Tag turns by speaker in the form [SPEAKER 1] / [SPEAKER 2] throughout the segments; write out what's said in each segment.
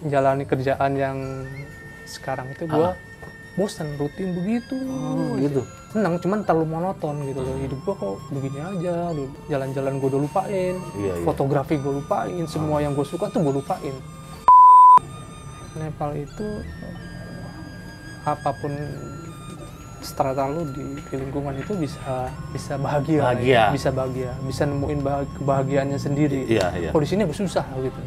[SPEAKER 1] jalani kerjaan yang sekarang itu gue bosan rutin begitu.
[SPEAKER 2] Gitu.
[SPEAKER 1] Senang, cuman terlalu monoton gitu loh. Hidup gue kok begini aja. Jalan-jalan gue udah lupain, fotografi gue lupain, semua yang gue suka tuh gue lupain. Nepal itu apapun strata lu di lingkungan itu bisa bahagia. Ya. Bisa bahagia, bisa nemuin kebahagiaannya sendiri. Kalau di sini agak susah gitu.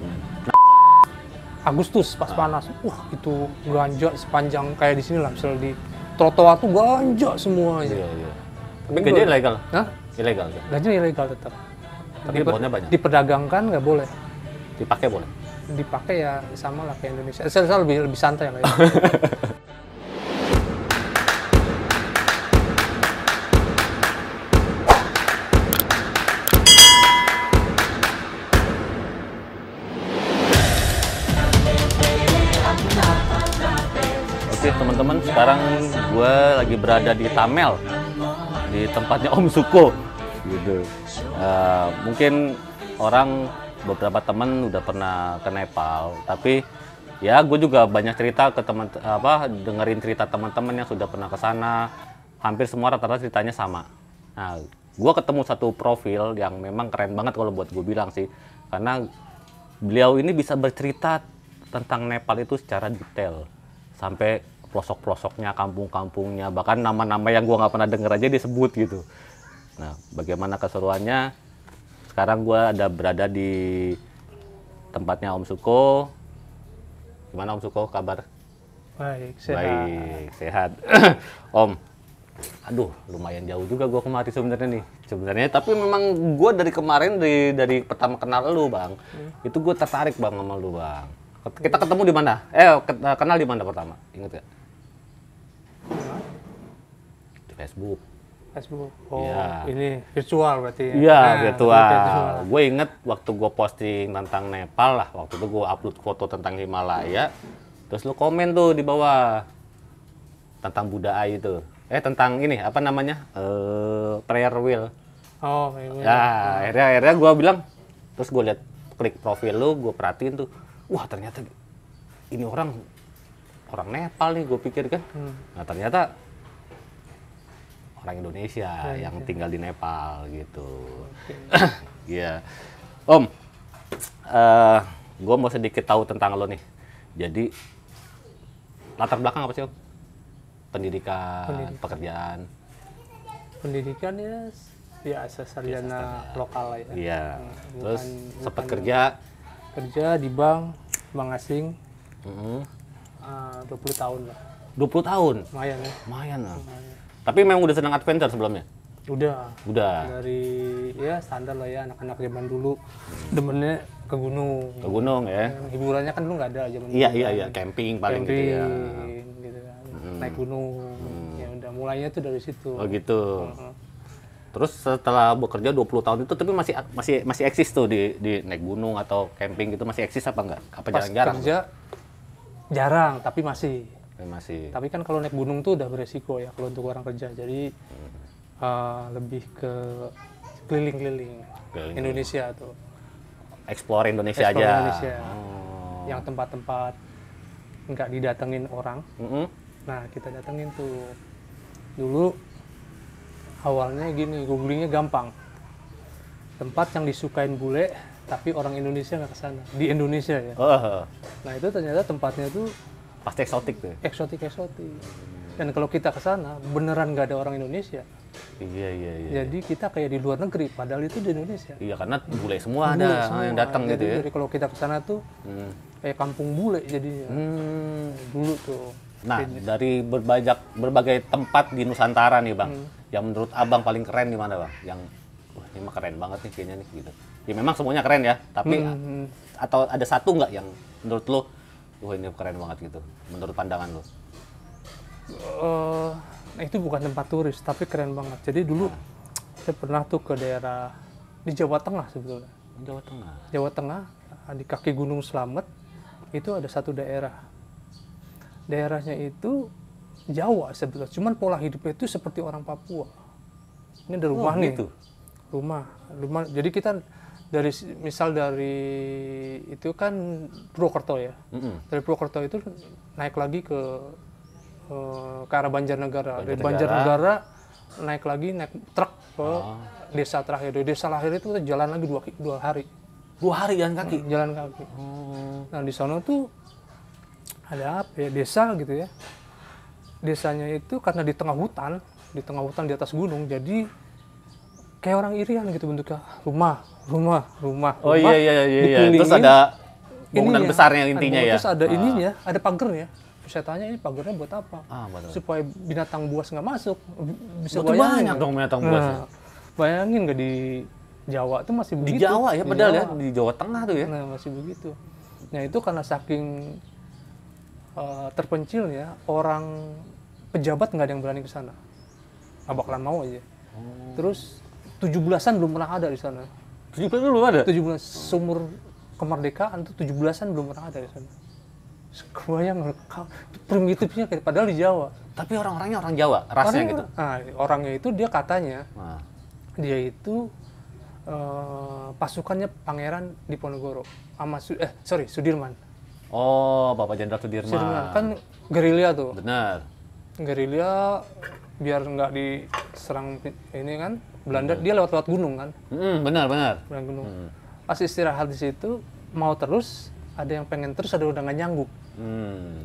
[SPEAKER 1] Agustus pas panas, itu ganja sepanjang kayak di sini lah, misalnya di trotoar tuh ganja semua.
[SPEAKER 2] Iya. Tapi ganja ilegal?
[SPEAKER 1] Hah?
[SPEAKER 2] Ilegal?
[SPEAKER 1] Ganja ilegal tetap.
[SPEAKER 2] Tapi pohonnya banyak?
[SPEAKER 1] Diperdagangkan nggak boleh.
[SPEAKER 2] Dipakai boleh?
[SPEAKER 1] Dipakai ya sama lah kayak Indonesia. Saya lebih santai lah ya.
[SPEAKER 2] Oke teman-teman, sekarang gue lagi berada di Tamel, di tempatnya Om Suko gitu. Mungkin beberapa teman udah pernah ke Nepal, tapi ya gue juga banyak cerita ke dengerin cerita teman-teman yang sudah pernah ke sana. Hampir semua rata-rata ceritanya sama. Nah, gue ketemu satu profil yang memang keren banget kalau buat gue bilang sih, karena beliau ini bisa bercerita tentang Nepal itu secara detail, sampai pelosok-pelosoknya, kampung-kampungnya, bahkan nama-nama yang gue nggak pernah denger aja disebut gitu. Nah, bagaimana keseruannya? Sekarang gue berada di tempatnya Om Suko. Gimana Om Suko, kabar?
[SPEAKER 1] Baik, sehat.
[SPEAKER 2] Baik, sehat. Om, aduh, lumayan jauh juga gue kemari sebenarnya. Tapi memang gue dari kemarin, dari pertama kenal lu bang, itu gue tertarik bang sama lu bang. Kita ketemu di mana? Kenal di mana pertama? Ingat gak? Di Facebook.
[SPEAKER 1] Oh,
[SPEAKER 2] ya.
[SPEAKER 1] Ini virtual berarti ya?
[SPEAKER 2] Iya, virtual. Gue inget waktu gue posting tentang Nepal lah. Waktu itu gue upload foto tentang Himalaya. Terus lu komen tuh di bawah tentang Buddha itu. Tentang ini, apa namanya? Prayer wheel.
[SPEAKER 1] Oh, iya.
[SPEAKER 2] Ya, akhirnya gue bilang, terus gue liat klik profil lu, gue perhatiin tuh. Wah, ternyata ini orang Nepal nih, gue pikir kan. Nah, ternyata orang Indonesia yang tinggal di Nepal gitu. Iya. Om, gue mau sedikit tahu tentang lo nih. Jadi, latar belakang apa sih Om? Pendidikan. Pekerjaan.
[SPEAKER 1] Pendidikan ya biasa, sarjana lokal lah ya.
[SPEAKER 2] Iya. Terus sempat kerja
[SPEAKER 1] di bank asing. 20 tahun lah.
[SPEAKER 2] 20 tahun?
[SPEAKER 1] Lumayan ya.
[SPEAKER 2] Lumayan lah. Tapi memang udah senang adventure sebelumnya?
[SPEAKER 1] Udah. Dari ya standar lah ya, anak-anak zaman dulu demennya ke gunung.
[SPEAKER 2] Ke gunung ya?
[SPEAKER 1] Hiburannya kan dulu nggak ada zaman dulu.
[SPEAKER 2] Iya. Camping paling gitu ya.
[SPEAKER 1] Gitu kan. Naik gunung. Ya udah mulainya tuh dari situ.
[SPEAKER 2] Oh gitu. Terus setelah bekerja 20 tahun itu, tapi masih eksis tuh di naik gunung atau camping gitu, masih eksis apa enggak? Apa jarang-jarang?
[SPEAKER 1] Kerja jarang, tapi masih.
[SPEAKER 2] Masih.
[SPEAKER 1] Tapi kan kalau naik gunung tuh udah beresiko ya kalau untuk orang kerja. Jadi lebih ke keliling-keliling Indonesia tuh.
[SPEAKER 2] Explore Indonesia aja.
[SPEAKER 1] Indonesia. Yang tempat-tempat nggak didatengin orang. Nah, kita datengin tuh. Dulu awalnya gini, googlingnya gampang. Tempat yang disukain bule, tapi orang Indonesia nggak kesana. Di Indonesia ya. Nah itu ternyata tempatnya tuh
[SPEAKER 2] pasti eksotik tuh.
[SPEAKER 1] Eksotik. Dan kalau kita kesana, beneran nggak ada orang Indonesia.
[SPEAKER 2] Iya.
[SPEAKER 1] Jadi kita kayak di luar negeri, padahal itu di Indonesia.
[SPEAKER 2] Iya, karena bule semua ada yang datang gitu ya.
[SPEAKER 1] Jadi kalau kita kesana tuh kayak kampung bule jadinya. Dulu tuh.
[SPEAKER 2] Nah, dari berbagai tempat di Nusantara nih bang, yang menurut abang paling keren di mana bang? Yang wah ini mah keren banget nih kayaknya nih gitu. Ya memang semuanya keren ya, tapi atau ada satu nggak yang menurut lo, wah ini keren banget gitu, menurut pandangan lo?
[SPEAKER 1] Nah itu bukan tempat turis, tapi keren banget. Jadi dulu saya pernah tuh ke daerah di Jawa Tengah sebetulnya. Jawa Tengah di kaki Gunung Slamet itu ada satu daerah. Daerahnya itu Jawa sebetulnya, cuman pola hidupnya itu seperti orang Papua. Ini ada rumah nih,
[SPEAKER 2] gitu.
[SPEAKER 1] rumah. Jadi kita misal dari itu kan Purwokerto ya. Dari Purwokerto itu naik lagi ke arah Banjarnegara. Dari Banjarnegara naik truk ke desa terakhir. Dari desa terakhir itu kita jalan lagi 2 hari.
[SPEAKER 2] 2 hari jalan kaki?
[SPEAKER 1] Jalan kaki. Nah di sana tuh ada apa ya, desa gitu ya. Desanya itu karena di tengah hutan di atas gunung, jadi kayak orang Irian gitu bentuknya, rumah.
[SPEAKER 2] Oh iya. Terus ada bangunan besarnya intinya ya.
[SPEAKER 1] Terus ada ininya, ada pagernya. Saya tanya ini pagernya buat apa? Supaya binatang buas nggak masuk. Bisa
[SPEAKER 2] banyak dong binatang buas.
[SPEAKER 1] Bayangin nggak di Jawa tuh masih begitu.
[SPEAKER 2] Di Jawa ya, padahal ya di Jawa Tengah tuh ya.
[SPEAKER 1] Nah masih begitu. Nah itu karena saking terpencilnya, orang pejabat nggak ada yang berani ke sana. Nggak bakalan mau aja. Terus 17-an belum pernah ada di sana.
[SPEAKER 2] 17 belum ada?
[SPEAKER 1] 17 sumur kemerdekaan tuh 17-an belum pernah ada di sana. Kebayang primitifnya kayak padahal di Jawa.
[SPEAKER 2] Tapi orang-orangnya orang Jawa, rasnya gitu.
[SPEAKER 1] Orangnya itu dia katanya dia itu pasukannya Pangeran Diponegoro sama Sudirman.
[SPEAKER 2] Oh, Bapak Jenderal Sudirman.
[SPEAKER 1] Kan gerilya tuh.
[SPEAKER 2] Benar.
[SPEAKER 1] Gerilya biar nggak diserang ini kan Belanda, dia lewat gunung kan.
[SPEAKER 2] Benar.
[SPEAKER 1] Lewat gunung. Pas istirahat di situ mau terus, ada yang pengen terus, ada udah nggak nyanggup.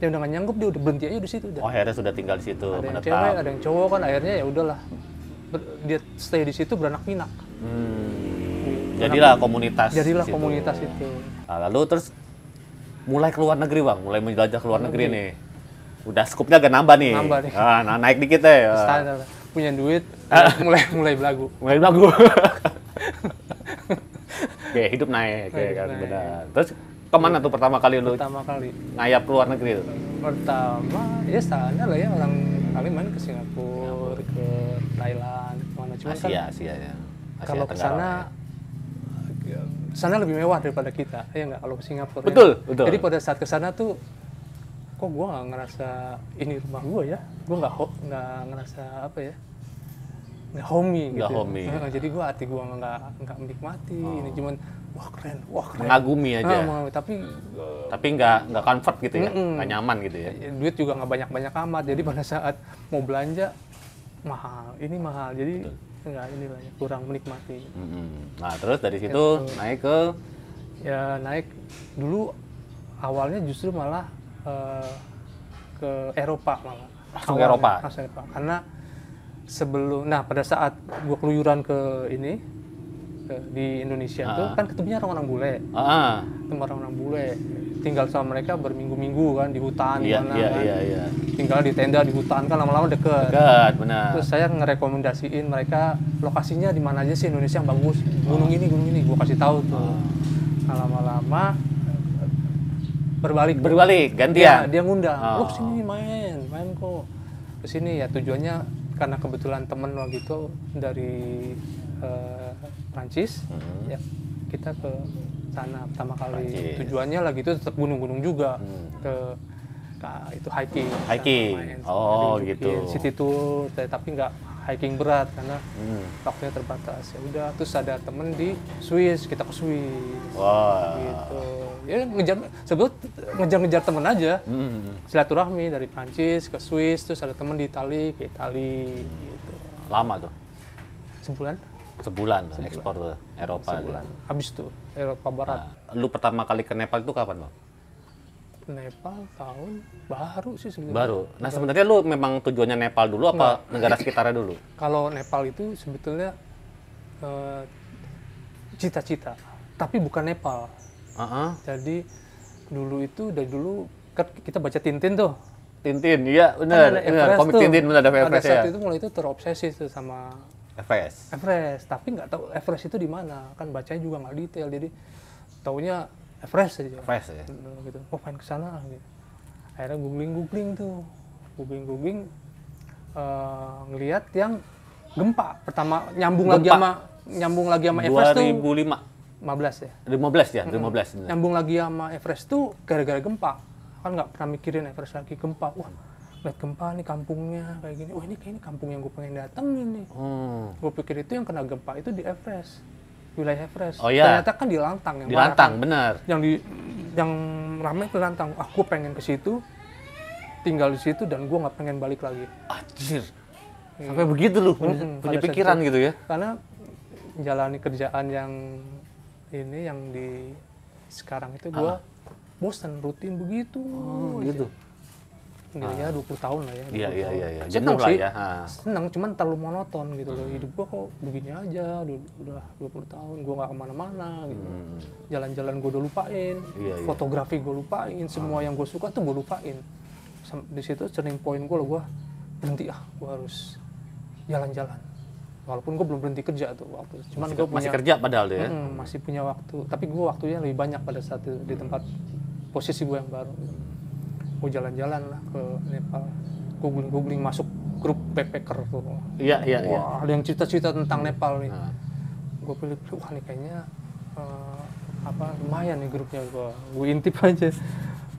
[SPEAKER 1] Dia udah nggak nyanggup, dia udah berhenti aja di situ.
[SPEAKER 2] Oh, akhirnya sudah tinggal di situ.
[SPEAKER 1] Ada yang cewek, ada yang cowok kan, akhirnya ya udahlah. Dia stay di situ beranak pinak.
[SPEAKER 2] Jadilah komunitas.
[SPEAKER 1] Komunitas itu.
[SPEAKER 2] Nah, lalu terus mulai keluar negeri Bang, mulai menjelajah keluar negeri nih. Udah skupnya agak nambah nih. Nah, naik dikit deh.
[SPEAKER 1] Standar. Punya duit, mulai belagu.
[SPEAKER 2] Oke, hidup naik, kan benar. Terus kemana tuh pertama kali lu?
[SPEAKER 1] Pertama kali
[SPEAKER 2] ngayap keluar negeri tuh?
[SPEAKER 1] Pertama, ya standar lah ya, orang kali main ke Singapura, ke Thailand, kemana cuma
[SPEAKER 2] Asia ya.
[SPEAKER 1] Kalau ke sana lebih mewah daripada kita, ya nggak, kalau ke Singapura.
[SPEAKER 2] Betul.
[SPEAKER 1] Jadi pada saat ke sana tuh, kok gue nggak ngerasa ini rumah gue ya, gue nggak ngerasa apa ya, nggak homey gitu. Jadi hati gue nggak menikmati, ini cuman wah keren.
[SPEAKER 2] Mengagumi aja. Tapi nggak comfort gitu ya, nggak nyaman gitu ya.
[SPEAKER 1] Duit juga nggak banyak amat, jadi pada saat mau belanja mahal, jadi kurang menikmati.
[SPEAKER 2] Nah terus dari situ naik
[SPEAKER 1] dulu awalnya justru malah ke Eropa malah.
[SPEAKER 2] Langsung ke Eropa?
[SPEAKER 1] Langsung Eropa. Karena pada saat gue keluyuran ke di Indonesia tuh kan ketemunya orang-orang bule. Ketemu orang-orang bule, tinggal sama mereka berminggu-minggu kan di hutan. Iya. Tinggal di tenda di hutan kan, lama-lama deket, benar. Terus saya ngerekomendasiin mereka lokasinya di mana aja sih Indonesia yang bagus. Gunung ini, gue kasih tahu tuh. Nah, lama-lama berbalik
[SPEAKER 2] gantian.
[SPEAKER 1] Dia ngundang, lo kesini main kok kesini ya, tujuannya karena kebetulan temen waktu itu dari Prancis, ya kita ke sana pertama kali. Prancis. Tujuannya lagi itu tetap gunung-gunung juga, itu hiking.
[SPEAKER 2] Gitu.
[SPEAKER 1] City tour, tapi nggak hiking berat karena waktunya terbatas. Ya udah, terus ada temen di Swiss, kita ke Swiss. Gitu. Ya ngejar temen aja. Silaturahmi dari Prancis ke Swiss, terus ada temen di Itali ke Itali. Gitu.
[SPEAKER 2] Lama tuh?
[SPEAKER 1] Sebulan
[SPEAKER 2] ekspor ke Eropa.
[SPEAKER 1] Sebulan. Habis tuh Eropa Barat.
[SPEAKER 2] Lu pertama kali ke Nepal itu kapan Bang?
[SPEAKER 1] Nepal tahun baru sih sebenarnya.
[SPEAKER 2] Baru. Nah sebenarnya lu memang tujuannya Nepal dulu apa negara sekitarnya dulu?
[SPEAKER 1] Kalau Nepal itu sebetulnya cita-cita, tapi bukan Nepal. Jadi dari dulu kan kita baca Tintin tuh.
[SPEAKER 2] Tintin, iya benar. Komik Tintin benar, ada Everest ya.
[SPEAKER 1] Pada saat itu mulai itu terobsesi tuh sama Everest, tapi nggak tahu Everest itu di mana, kan bacanya juga nggak detail, jadi taunya Everest aja. Gitu. Pengen ke sana gitu. Akhirnya googling ngelihat yang gempa pertama nyambung lagi sama Everest
[SPEAKER 2] 2005.
[SPEAKER 1] 15 ya.
[SPEAKER 2] 15 ya, 2015.
[SPEAKER 1] Nyambung lagi sama Everest tuh gara-gara gempa. Kan nggak pernah mikirin Everest lagi, gempa. Wah, lihat gempa nih kampungnya kayak gini. Wah, ini kampung yang gue pengen datengin nih. Gue pikir itu yang kena gempa itu di Everest. wilayah Everest.
[SPEAKER 2] Oh, iya.
[SPEAKER 1] Ternyata kan di Lantang yang
[SPEAKER 2] Di
[SPEAKER 1] parah
[SPEAKER 2] Lantang,
[SPEAKER 1] kan.
[SPEAKER 2] benar.
[SPEAKER 1] Yang ramai ke Lantang. Aku pengen ke situ, tinggal di situ dan gue nggak pengen balik lagi.
[SPEAKER 2] Anjir. Sampai begitu lu punya
[SPEAKER 1] pada saat
[SPEAKER 2] pikiran
[SPEAKER 1] itu.
[SPEAKER 2] gitu ya.
[SPEAKER 1] Karena jalani kerjaan yang di sekarang itu gue bosan rutin begitu.
[SPEAKER 2] Gitu.
[SPEAKER 1] Ya 20 tahun lah ya.
[SPEAKER 2] Iya.
[SPEAKER 1] Senang
[SPEAKER 2] Jenuh lah
[SPEAKER 1] sih.
[SPEAKER 2] ya.
[SPEAKER 1] Senang, cuman terlalu monoton gitu loh. Hidup gue kok begini aja, udah 20 tahun gue nggak kemana-mana gitu. Jalan-jalan gue udah lupain,
[SPEAKER 2] Iya.
[SPEAKER 1] fotografi gue lupain, semua yang gue suka tuh gue lupain. Di situ turning point gue loh, gue berhenti gue harus jalan-jalan. Walaupun gue belum berhenti kerja tuh waktu, cuman gue
[SPEAKER 2] Masih kerja padahal tuh ya.
[SPEAKER 1] masih punya waktu. Tapi gue waktunya lebih banyak pada saat itu di tempat posisi gue yang baru. Gue jalan-jalan lah ke Nepal, googling masuk grup backpacker tuh.
[SPEAKER 2] Iya.
[SPEAKER 1] Wah, ada yang cerita-cerita tentang Nepal nih. Gue pilih, wah nih kayaknya lumayan nih grupnya, gue intip aja.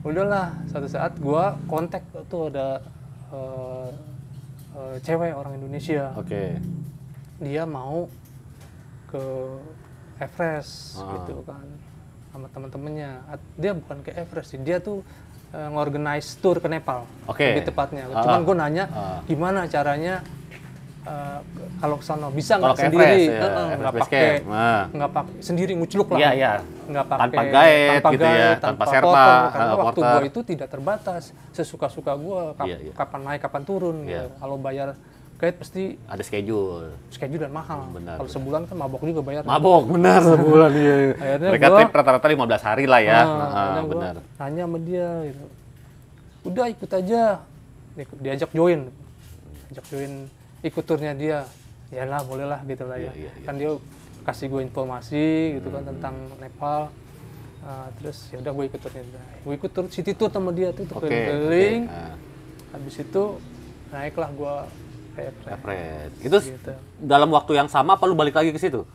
[SPEAKER 1] Udahlah, suatu saat gue kontak tuh ada cewek orang Indonesia.
[SPEAKER 2] Oke.
[SPEAKER 1] Dia mau ke Everest gitu kan sama teman-temannya. Dia bukan ke Everest sih, dia tuh ngorganize tour ke Nepal.
[SPEAKER 2] Oke.
[SPEAKER 1] Lebih tepatnya. Cuman gue nanya gimana caranya kalau ke sana bisa nggak sendiri, nggak pakai sendiri ngucluk lah.
[SPEAKER 2] Iya.
[SPEAKER 1] Nggak pakai
[SPEAKER 2] Tanpa guide gitu ya, tanpa serpa,
[SPEAKER 1] porter, karena waktu
[SPEAKER 2] porter.
[SPEAKER 1] gue itu tidak terbatas, sesuka-suka gue kapan naik kapan turun.
[SPEAKER 2] Iya.
[SPEAKER 1] Gitu. Kalau bayar guide pasti
[SPEAKER 2] Ada schedule
[SPEAKER 1] dan mahal.
[SPEAKER 2] Benar,
[SPEAKER 1] Kalau sebulan kan mabok juga bayar.
[SPEAKER 2] Mabok, benar sebulan iya.
[SPEAKER 1] Akhirnya
[SPEAKER 2] Mereka trip rata-rata 15 hari lah ya.
[SPEAKER 1] akhirnya gua
[SPEAKER 2] Benar.
[SPEAKER 1] tanya sama dia gitu. Udah ikut aja. Diajak join. Ikut turnya dia. Yalah, bolehlah gitu lah ya.
[SPEAKER 2] Iya.
[SPEAKER 1] Kan dia kasih gue informasi gitu kan tentang Nepal. Terus ya udah gue ikut turnya dia. Gue ikut tur city tour sama dia tuh keliling. Habis itu naiklah gue ke
[SPEAKER 2] Everest. Itu
[SPEAKER 1] gitu.
[SPEAKER 2] dalam waktu yang sama apa lu balik lagi ke situ?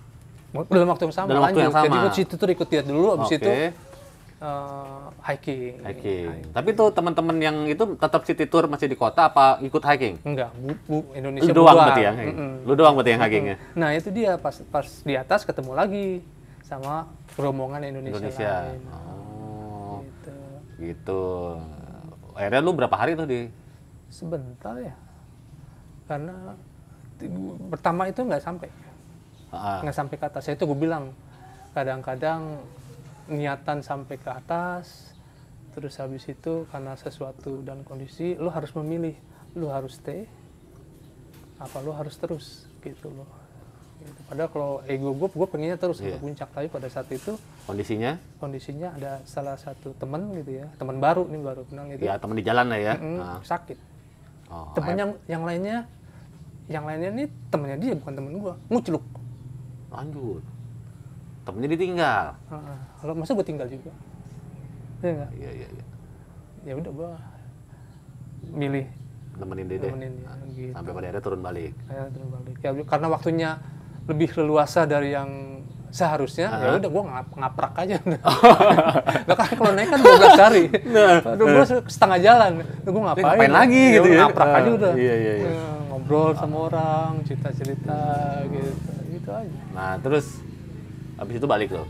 [SPEAKER 1] Dalam waktu yang sama.
[SPEAKER 2] Dalam waktu yang sama.
[SPEAKER 1] Jadi gue city tour ikut dia dulu, habis
[SPEAKER 2] Oke.
[SPEAKER 1] itu hiking.
[SPEAKER 2] Tapi tuh teman-teman yang itu tetap city tour masih di kota apa ikut hiking?
[SPEAKER 1] Enggak, Indonesia
[SPEAKER 2] Lu doang
[SPEAKER 1] bubar.
[SPEAKER 2] berarti yang Lu doang berarti yang hikingnya.
[SPEAKER 1] Nah itu dia pas di atas ketemu lagi sama rombongan Indonesia lain.
[SPEAKER 2] Oh.
[SPEAKER 1] Gitu.
[SPEAKER 2] Gitu. Akhirnya lu berapa hari tuh di?
[SPEAKER 1] Sebentar ya, karena pertama itu nggak sampai ke atas. Itu gue bilang kadang-kadang niatan sampai ke atas, terus habis itu karena sesuatu dan kondisi lu harus memilih, lu harus stay apa lu harus terus gitu loh. Gitu. Padahal kalau ego gue pengennya terus ke puncak, tapi pada saat itu kondisinya ada salah satu teman gitu ya, teman baru kenal gitu.
[SPEAKER 2] Ya teman di jalan lah ya.
[SPEAKER 1] Sakit. Temen yang lainnya nih temennya dia bukan temen gue, ngucluk.
[SPEAKER 2] Lanjut. Temennya ditinggal.
[SPEAKER 1] Kalau masa gue tinggal juga, ya nggak?
[SPEAKER 2] Iya.
[SPEAKER 1] Ya udah gue milih
[SPEAKER 2] Nemenin dia.
[SPEAKER 1] gitu.
[SPEAKER 2] Sampai pada akhirnya turun balik.
[SPEAKER 1] Turun balik. Ya, karena waktunya lebih leluasa dari yang seharusnya, ya udah gue ngaprak aja. Nah, kan kalau naik kan 12 hari, gue setengah jalan, gue ngapain
[SPEAKER 2] lagi
[SPEAKER 1] ya,
[SPEAKER 2] gitu ya?
[SPEAKER 1] Ngaprak aja udah.
[SPEAKER 2] Iya.
[SPEAKER 1] Ngobrol sama orang, cerita-cerita gitu aja.
[SPEAKER 2] Nah terus habis itu balik loh.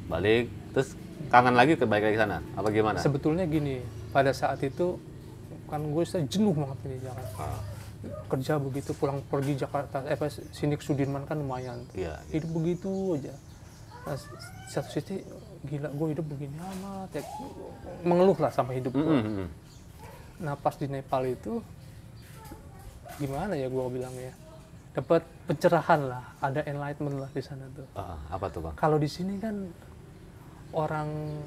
[SPEAKER 2] Balik, terus kangen lagi balik lagi sana? Apa gimana?
[SPEAKER 1] Sebetulnya gini, pada saat itu kan gue jenuh banget di Jakarta. Kerja begitu, pulang pergi Jakarta, sini ke Sudirman kan lumayan.
[SPEAKER 2] Iya.
[SPEAKER 1] Hidup begitu aja. Nah, satu sisi gila gue hidup begini amat, ya, mengeluh lah sama hidup gue. Nah pas di Nepal itu gimana ya gue bilangnya, dapat pencerahan lah, ada enlightenment lah di sana tuh.
[SPEAKER 2] Apa tuh bang?
[SPEAKER 1] Kalau di sini kan orang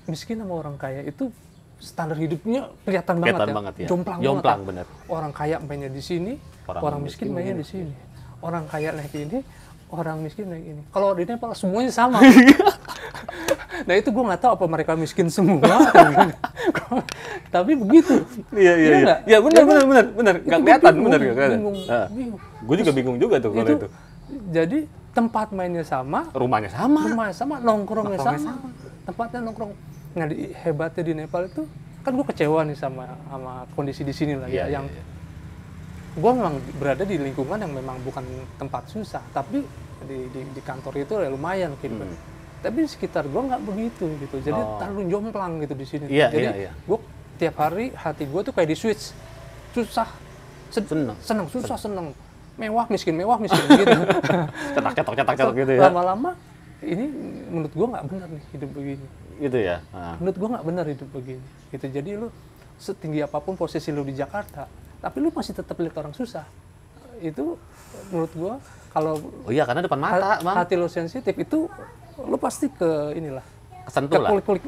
[SPEAKER 1] miskin sama orang kaya itu standar hidupnya kelihatan banget ya. Jomplang
[SPEAKER 2] bener.
[SPEAKER 1] Orang kaya mainnya di sini, orang miskin mainnya di sini. Orang kaya naik ini, orang miskin naik ini. Kalau di Nepal semuanya sama. Nah itu gue nggak tahu apa mereka miskin semua. Tapi begitu.
[SPEAKER 2] Iya. Ya benar. Nggak kelihatan, benar nggak kelihatan.
[SPEAKER 1] Bingung.
[SPEAKER 2] Gue juga bingung juga tuh kalau itu.
[SPEAKER 1] Jadi tempat mainnya sama,
[SPEAKER 2] rumahnya sama,
[SPEAKER 1] nongkrongnya sama. Tempatnya nongkrong. Nah hebatnya di Nepal itu kan gue kecewa nih sama kondisi di sini lah yang gue memang berada di lingkungan yang memang bukan tempat susah, tapi di kantor itu ya lumayan kehidupan. Tapi di sekitar gue nggak begitu gitu, jadi terlalu jomplang gitu di sini. Jadi gue tiap hari hati gue tuh kayak di switch, susah, seneng, susah, seneng, mewah miskin gitu.
[SPEAKER 2] cetak gitu ya.
[SPEAKER 1] Lama-lama ini menurut gue nggak benar nih hidup begini.
[SPEAKER 2] Gitu ya.
[SPEAKER 1] Menurut gue nggak benar hidup begini. Gitu. Jadi lu setinggi apapun posisi lu di Jakarta, tapi lu masih tetap lihat orang susah. Itu menurut gue kalau
[SPEAKER 2] karena depan mata, Bang.
[SPEAKER 1] Hati lu sensitif itu lu pasti ke inilah.
[SPEAKER 2] Kesentuh lah.
[SPEAKER 1] Kulik-kulik.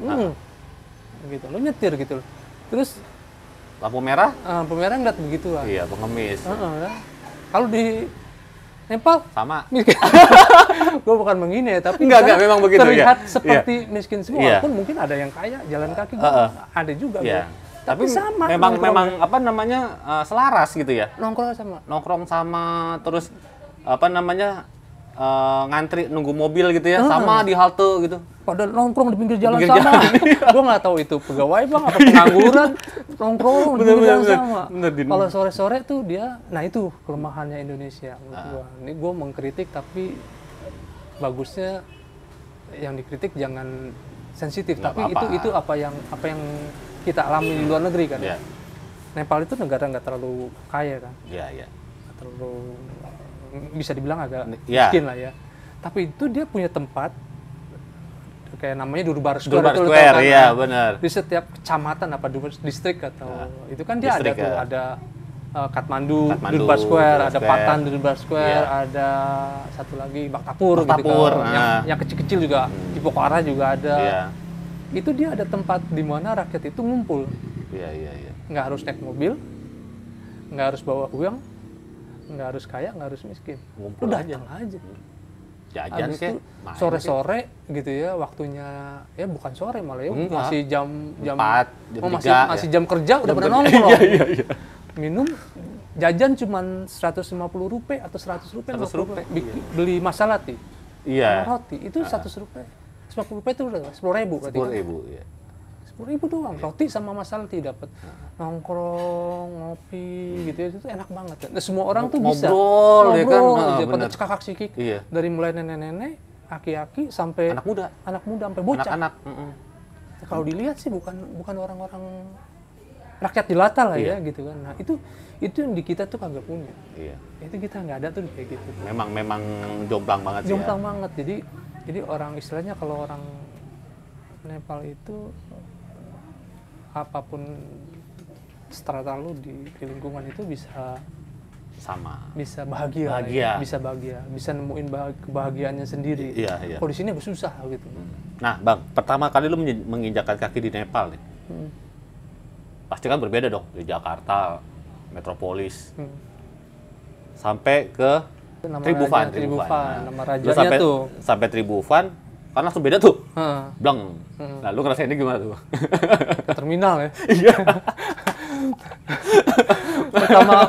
[SPEAKER 1] Gitu. Lu nyetir gitu. Terus
[SPEAKER 2] lampu merah?
[SPEAKER 1] Lampu merah nggak begitu lah.
[SPEAKER 2] Iya, pengemis.
[SPEAKER 1] Kalau di Nepal
[SPEAKER 2] sama.
[SPEAKER 1] Gue bukan menghina ya, tapi
[SPEAKER 2] enggak, memang begitu
[SPEAKER 1] terlihat seperti miskin semua. Walaupun mungkin ada yang kaya, jalan kaki ada juga.
[SPEAKER 2] Tapi
[SPEAKER 1] sama.
[SPEAKER 2] Memang apa namanya selaras gitu ya.
[SPEAKER 1] Nongkrong
[SPEAKER 2] sama, terus apa namanya ngantri nunggu mobil gitu ya, sama di halte gitu.
[SPEAKER 1] Padahal nongkrong di pinggir jalan sama. Gue nggak tahu itu pegawai bang apa pengangguran, nongkrong di pinggir jalan sama. Kalau sore-sore tuh dia, nah itu kelemahannya Indonesia menurut gue. Ini gue mengkritik tapi bagusnya yang dikritik jangan sensitif. Tapi itu apa yang kita alami di luar negeri kan. Nepal itu negara nggak terlalu kaya kan. Nggak terlalu, bisa dibilang agak miskin lah ya. Tapi itu dia punya tempat kayak namanya Durbar Square,
[SPEAKER 2] iya benar.
[SPEAKER 1] Di setiap kecamatan apa distrik atau itu kan dia ada tuh ada Kathmandu Durbar Square, ada Patan Durbar Square, ada satu lagi Bhaktapur gitu kan. Yang kecil-kecil juga di Pokhara juga ada. Itu dia ada tempat di mana rakyat itu ngumpul. Nggak harus naik mobil, nggak harus bawa uang, nggak harus kaya, nggak harus miskin.
[SPEAKER 2] Ngumpul
[SPEAKER 1] udah aja.
[SPEAKER 2] Jajan kayak
[SPEAKER 1] sore-sore gitu ya, waktunya ya bukan sore malah ya, masih jam
[SPEAKER 2] 4, jam 3,
[SPEAKER 1] masih jam kerja udah pada nongkrong. Minum jajan cuman 150 rupiah atau 100 rupiah, beli masalati. Roti itu 100 rupiah. 50 rupiah itu udah 10.000 berarti.
[SPEAKER 2] 10.000 ya.
[SPEAKER 1] 10.000 doang, roti sama masalati dapat. Nongkrong, ngopi gitu ya, itu enak banget. Nah, semua orang tuh bisa
[SPEAKER 2] ngobrol ya kan,
[SPEAKER 1] pada cekakak sikik. Dari mulai nenek-nenek, aki-aki sampai anak muda sampai bocah.
[SPEAKER 2] Anak-anak.
[SPEAKER 1] Kalau dilihat sih bukan orang-orang rakyat jelata lah ya gitu kan. Nah, itu yang di kita tuh kagak punya. Itu kita nggak ada tuh kayak gitu.
[SPEAKER 2] Memang jomplang banget sih.
[SPEAKER 1] Jomplang banget. Jadi orang istilahnya kalau orang Nepal itu apapun strata lu di lingkungan itu bisa bahagia. Bisa nemuin kebahagiaannya sendiri. Kalau di sini agak susah gitu.
[SPEAKER 2] Nah, Bang, pertama kali lu menginjakkan kaki di Nepal nih. Pasti kan berbeda dong di Jakarta, metropolis. Sampai ke Tribhuvan.
[SPEAKER 1] Nama rajanya tuh.
[SPEAKER 2] Sampai Tribhuvan, kan langsung beda tuh. Bleng. Nah, lu ngerasainnya gimana tuh?
[SPEAKER 1] Ke terminal ya.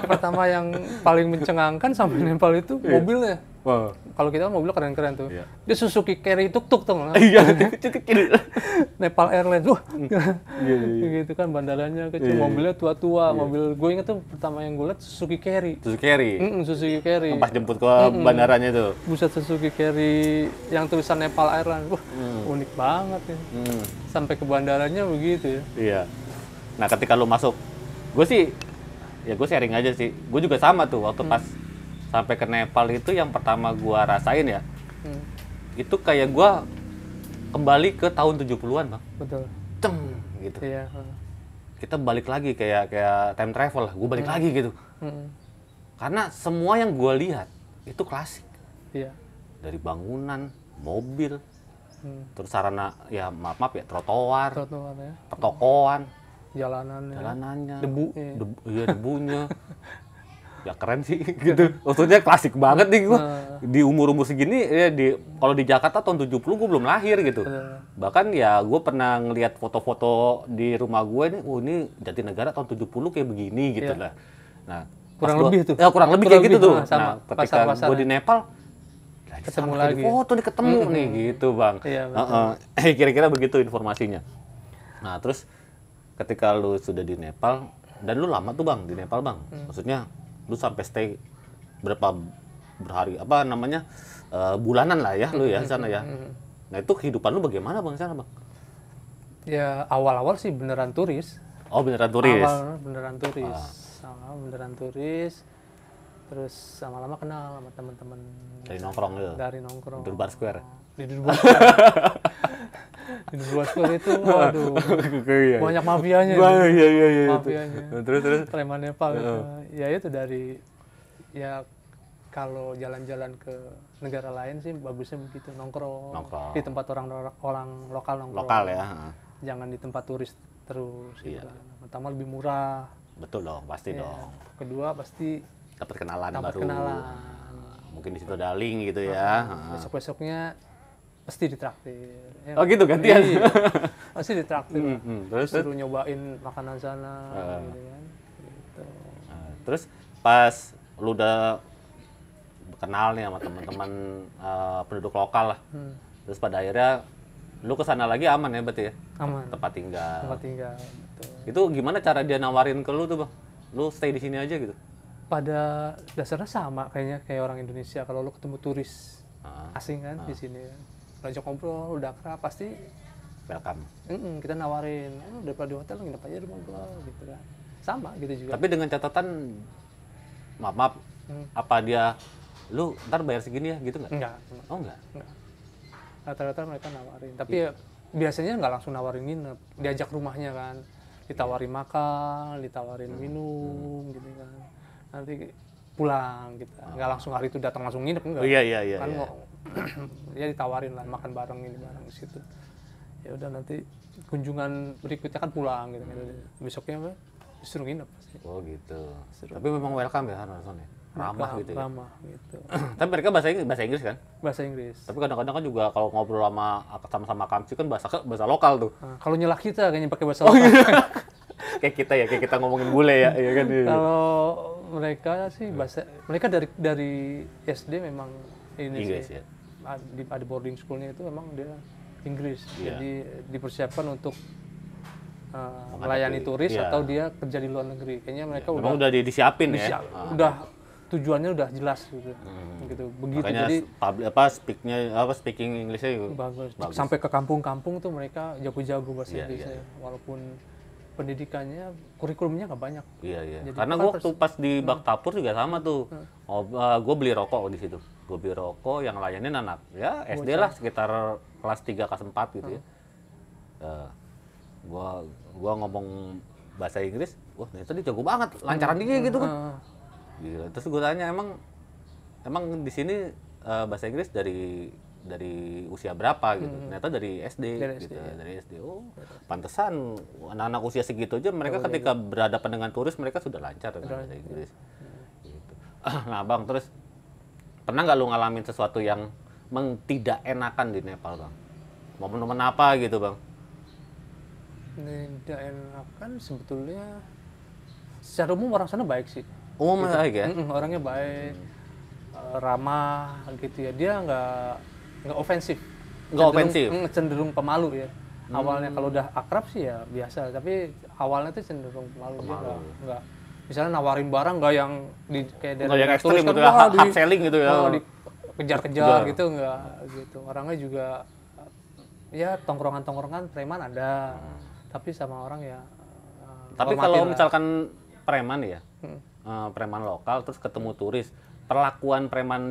[SPEAKER 1] Pertama yang paling mencengangkan sampai Nepal itu mobilnya. Kalau kita mobil keren-keren tuh. Dia Suzuki Carry tuk-tuk tuh. Nepal Airlines. Gitu kan bandaranya kecil, mobilnya tua-tua. Mobil gue inget tuh pertama yang gue lihat Suzuki Carry. Suzuki Carry.
[SPEAKER 2] Pas jemput ke bandaranya tuh.
[SPEAKER 1] Buset, Suzuki Carry yang tulisan Nepal Airlines. Unik banget ya. Sampai ke bandaranya begitu ya.
[SPEAKER 2] Iya. Nah, ketika lu masuk, gue sharing aja sih. Gue juga sama tuh waktu pas sampai ke Nepal itu yang pertama gua rasain ya. Itu kayak gua kembali ke tahun 70-an, Bang.
[SPEAKER 1] Betul.
[SPEAKER 2] Gitu.
[SPEAKER 1] Iya.
[SPEAKER 2] Kita balik lagi kayak time travel lah. Gua balik lagi gitu. Karena semua yang gua lihat itu klasik.
[SPEAKER 1] Iya.
[SPEAKER 2] Dari bangunan, mobil, terus sarana ya maaf ya trotoar ya. Pertokoan, jalanannya, debunya. Ya keren sih gitu. Maksudnya klasik banget nih gua. Di umur-umur segini ya kalau di Jakarta tahun 70 gua belum lahir gitu. Bahkan ya gua pernah ngelihat foto-foto di rumah gua ini Jatinegara tahun 70 kayak begini gitu lah. Nah, kurang lebih kayak gitu tuh. Nah, ketika gua di Nepal
[SPEAKER 1] ketemu lagi.
[SPEAKER 2] Foto ketemu nih gitu, Bang. Kira-kira begitu informasinya. Nah, terus ketika lu sudah di Nepal dan lu lama tuh, Bang, di Nepal, Bang. Maksudnya lu sampai stay berapa berhari apa namanya bulanan lah ya lu ya sana ya. Nah itu kehidupan lu bagaimana bang sana bang?
[SPEAKER 1] Ya awal-awal sih beneran turis.
[SPEAKER 2] Oh beneran turis.
[SPEAKER 1] Awal beneran turis. Awal beneran turis. Terus lama-lama kenal sama teman-teman.
[SPEAKER 2] Dari nongkrong gitu.
[SPEAKER 1] Dari nongkrong.
[SPEAKER 2] Di Durbar Square.
[SPEAKER 1] Di Durbar Square. Di Durbar Square itu, waduh, banyak mafianya.
[SPEAKER 2] Iya.
[SPEAKER 1] Mafianya.
[SPEAKER 2] Terus.
[SPEAKER 1] Preman Nepal. Ya itu dari ya kalau jalan-jalan ke negara lain sih bagusnya begitu nongkrong. Di tempat orang lokal nongkrong.
[SPEAKER 2] Lokal ya.
[SPEAKER 1] Jangan di tempat turis terus.
[SPEAKER 2] Iya.
[SPEAKER 1] Gitu. Pertama lebih murah.
[SPEAKER 2] Betul dong, pasti dong.
[SPEAKER 1] Kedua pasti
[SPEAKER 2] Dapat kenalan
[SPEAKER 1] dapat
[SPEAKER 2] baru.
[SPEAKER 1] kenalan.
[SPEAKER 2] Mungkin di situ ada link gitu ya.
[SPEAKER 1] Besok-besoknya pasti ditraktir. Ya,
[SPEAKER 2] Oh gitu gantian.
[SPEAKER 1] Iya, pasti ditraktir.
[SPEAKER 2] Terus
[SPEAKER 1] Suruh nyobain makanan sana gitu kan. Gitu.
[SPEAKER 2] Terus pas lu udah kenal nih sama teman-teman penduduk lokal lah. Terus pada akhirnya lu kesana lagi aman ya berarti ya?
[SPEAKER 1] Aman.
[SPEAKER 2] Tempat tinggal.
[SPEAKER 1] Tempat tinggal. Betul.
[SPEAKER 2] Itu gimana cara dia nawarin ke lu tuh bang? Lu stay di sini aja gitu?
[SPEAKER 1] Pada dasarnya sama kayaknya kayak orang Indonesia. Kalau lu ketemu turis asing kan di sini, ngajak ngobrol, udah akrab pasti
[SPEAKER 2] Welcome.
[SPEAKER 1] kita nawarin, daripada di hotel nginep aja di rumah gua gitu kan. Sama gitu juga.
[SPEAKER 2] Tapi dengan catatan, maaf, apa dia, lu ntar bayar segini ya gitu nggak?
[SPEAKER 1] Enggak.
[SPEAKER 2] Oh enggak?
[SPEAKER 1] Rata-rata mereka nawarin. Tapi ya, biasanya nggak langsung nawarin nginep, diajak rumahnya kan, ditawarin makan, ditawarin minum gitu kan. Nanti pulang kita, nggak langsung hari itu datang langsung nginep enggak?
[SPEAKER 2] Oh, iya.
[SPEAKER 1] Kan ya ditawarin lah makan bareng ini bareng di situ. Ya udah nanti kunjungan berikutnya kan pulang gitu kan. Besoknya apa? Disuruh nginep pasti.
[SPEAKER 2] Oh gitu. Tapi memang welcome ya Harrison ya? Ramah gitu ya?
[SPEAKER 1] Ramah gitu.
[SPEAKER 2] Tapi mereka bahasa Inggris kan?
[SPEAKER 1] Bahasa Inggris.
[SPEAKER 2] Tapi kadang-kadang kan juga kalau ngobrol sama kamsi kan bahasa lokal tuh.
[SPEAKER 1] Nah, kalau nyela kita kayaknya pakai bahasa lokal.
[SPEAKER 2] Kayak kita ngomongin bule ya, iya kan?
[SPEAKER 1] Kalau mereka sih mereka dari SD memang ini
[SPEAKER 2] Inggris
[SPEAKER 1] sih.
[SPEAKER 2] Ya.
[SPEAKER 1] Ada boarding schoolnya itu memang dia Inggris.
[SPEAKER 2] Iya.
[SPEAKER 1] Jadi dipersiapkan untuk melayani turis atau dia kerja di luar negeri. Kayaknya mereka
[SPEAKER 2] udah disiapin ya.
[SPEAKER 1] Udah tujuannya udah jelas gitu. Gitu. Begitu.
[SPEAKER 2] Makanya
[SPEAKER 1] jadi
[SPEAKER 2] speaking Inggrisnya
[SPEAKER 1] bagus. Sampai ke kampung-kampung tuh mereka jago-jago bahasa Inggrisnya. Walaupun pendidikannya, kurikulumnya nggak banyak.
[SPEAKER 2] Iya.
[SPEAKER 1] Jadi
[SPEAKER 2] karena gue waktu pas di Baktapur juga sama tuh. Gue beli rokok di situ. Gue beli rokok yang layanin anak. Ya SD lah sekitar kelas 3 kelas 4 gitu ya. Gua ngomong bahasa Inggris, wah ternyata dia jago banget, lancaran dia gitu kan. Gila. Terus gue tanya emang di sini bahasa Inggris dari usia berapa gitu? Ternyata dari SD gitu. Dari SD. Oh, pantesan anak-anak usia segitu aja mereka ketika berhadapan dengan turis mereka sudah lancar dengan bahasa Inggris. Gitu. Nah, Bang, terus pernah nggak lu ngalamin sesuatu yang tidak enakan di Nepal, Bang? Momen-momen apa gitu, Bang?
[SPEAKER 1] Tidak enakan sebetulnya secara umum orang sana baik sih.
[SPEAKER 2] Umum
[SPEAKER 1] gitu.
[SPEAKER 2] baik ya?
[SPEAKER 1] Orangnya baik, ramah gitu ya. Dia nggak ofensif.
[SPEAKER 2] Nggak ofensif?
[SPEAKER 1] Cenderung pemalu ya. Awalnya kalau udah akrab sih ya biasa, tapi awalnya tuh cenderung pemalu. Dia nggak misalnya nawarin barang nggak yang kayak dari
[SPEAKER 2] yang ekstrim
[SPEAKER 1] kan,
[SPEAKER 2] gitu ya, hard selling gitu ya.
[SPEAKER 1] Dikejar-kejar gitu nggak gitu. Orangnya juga ya tongkrongan preman ada. Tapi sama orang ya.
[SPEAKER 2] Tapi kalau misalkan preman ya, preman lokal terus ketemu turis, perlakuan preman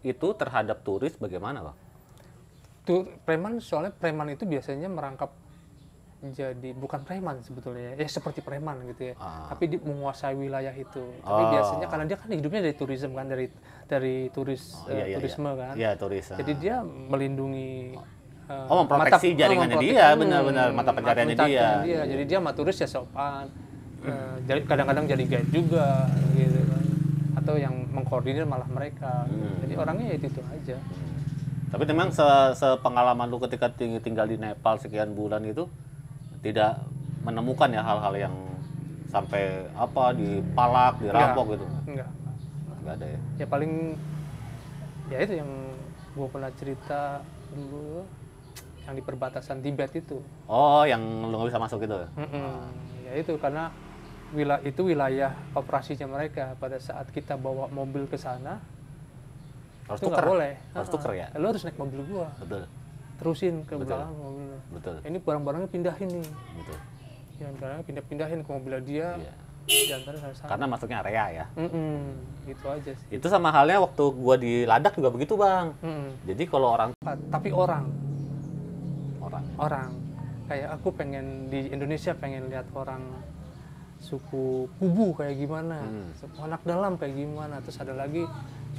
[SPEAKER 2] itu terhadap turis bagaimana, Bang?
[SPEAKER 1] Preman soalnya preman itu biasanya merangkap jadi bukan preman sebetulnya ya seperti preman gitu ya. Tapi dia menguasai wilayah itu. Tapi biasanya karena dia kan hidupnya dari turisme kan dari turisme kan.
[SPEAKER 2] Iya, turis.
[SPEAKER 1] Jadi dia melindungi
[SPEAKER 2] memproteksi jaringannya dia, benar-benar mata pencariannya dia.
[SPEAKER 1] Jadi dia sama turis ya sopan. Jadi kadang-kadang jadi guide juga gitu kan. Atau yang mengkoordinir malah mereka. Jadi orangnya ya itu aja.
[SPEAKER 2] Tapi memang sepengalaman lu ketika tinggal di Nepal sekian bulan itu tidak menemukan ya hal-hal yang sampai dipalak, dirampok gitu.
[SPEAKER 1] Enggak
[SPEAKER 2] ada ya.
[SPEAKER 1] Ya paling ya itu yang gua pernah cerita dulu yang di perbatasan Tibet itu.
[SPEAKER 2] Oh, yang lu nggak bisa masuk itu?
[SPEAKER 1] Ya itu karena wilayah operasinya mereka. Pada saat kita bawa mobil ke sana,
[SPEAKER 2] Harus
[SPEAKER 1] itu nggak
[SPEAKER 2] tuker.
[SPEAKER 1] boleh.
[SPEAKER 2] Harus tuker ya.
[SPEAKER 1] Lo harus naik mobil gua,
[SPEAKER 2] Betul.
[SPEAKER 1] terusin ke
[SPEAKER 2] Betul.
[SPEAKER 1] belakang mobilnya.
[SPEAKER 2] Betul.
[SPEAKER 1] Ini barang-barangnya pindahin nih,
[SPEAKER 2] Betul.
[SPEAKER 1] yang barangnya pindahin ke mobil dia,
[SPEAKER 2] Iya.
[SPEAKER 1] diantarin sana.
[SPEAKER 2] Karena masuknya area ya.
[SPEAKER 1] Gitu aja sih.
[SPEAKER 2] Itu sama halnya waktu gua di Ladakh juga begitu, Bang. Jadi kalau orang
[SPEAKER 1] Tapi orang
[SPEAKER 2] orang
[SPEAKER 1] kayak aku pengen di Indonesia pengen lihat orang suku Kubu kayak gimana, suku anak dalam kayak gimana, terus ada lagi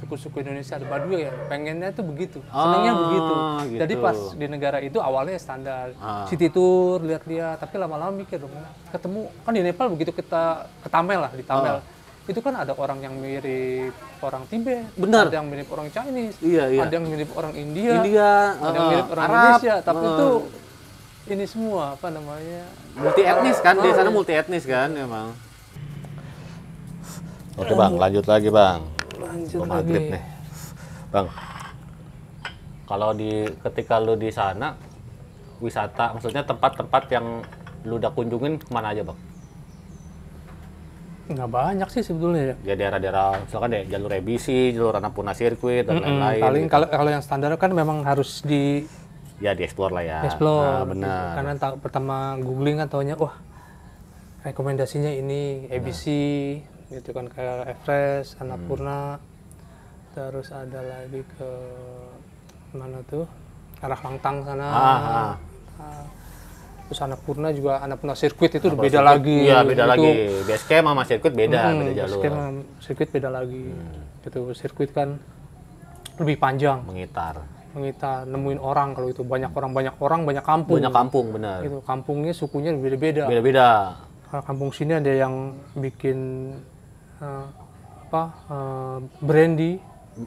[SPEAKER 1] suku-suku Indonesia ada Baduy ya, pengennya tuh begitu, senangnya begitu.
[SPEAKER 2] gitu.
[SPEAKER 1] Jadi pas di negara itu awalnya standar city tour lihat-lihat, tapi lama-lama mikir dong, ketemu kan di Nepal begitu kita ke Tamel lah, di Tamel itu kan ada orang yang mirip orang Tibet,
[SPEAKER 2] Benar.
[SPEAKER 1] ada yang mirip orang Chinese,
[SPEAKER 2] Iya.
[SPEAKER 1] ada yang mirip orang India, ada yang mirip orang
[SPEAKER 2] Arab,
[SPEAKER 1] Indonesia, tapi itu ini semua apa namanya
[SPEAKER 2] multi etnis kan, di sana multi etnis kan emang. Oke Bang, lanjut lagi Bang.
[SPEAKER 1] lanjut
[SPEAKER 2] Maghrib
[SPEAKER 1] lagi.
[SPEAKER 2] nih. Bang, kalau ketika lu di sana wisata, maksudnya tempat-tempat yang lu udah kunjungin kemana aja Bang?
[SPEAKER 1] Nggak banyak sih sebetulnya ya.
[SPEAKER 2] Ya daerah-daerah, misalkan deh jalur Ebisi, jalur Annapurna Sirkuit dan lain-lain.
[SPEAKER 1] Paling
[SPEAKER 2] gitu.
[SPEAKER 1] kalau yang standar kan memang harus di
[SPEAKER 2] Ya dieksplor lah ya.
[SPEAKER 1] explore.
[SPEAKER 2] Nah, benar.
[SPEAKER 1] Karena pertama googling kan taunya wah rekomendasinya ini ABC gitu kan, kayak Everest, Annapurna. Terus ada lagi ke mana tuh? Arah Langtang sana. Nah, terus Annapurna juga, Annapurna Sirkuit itu udah beda lagi.
[SPEAKER 2] Iya, beda
[SPEAKER 1] itu,
[SPEAKER 2] lagi. Base camp sama sirkuit beda jalur.
[SPEAKER 1] Sirkuit beda lagi. Itu sirkuit kan lebih panjang.
[SPEAKER 2] Mengitar.
[SPEAKER 1] Kita nemuin orang, kalau itu banyak orang banyak kampung.
[SPEAKER 2] Banyak kampung, benar.
[SPEAKER 1] Gitu, kampungnya sukunya beda-beda.
[SPEAKER 2] Beda-beda.
[SPEAKER 1] Kalau kampung sini ada yang bikin brandy,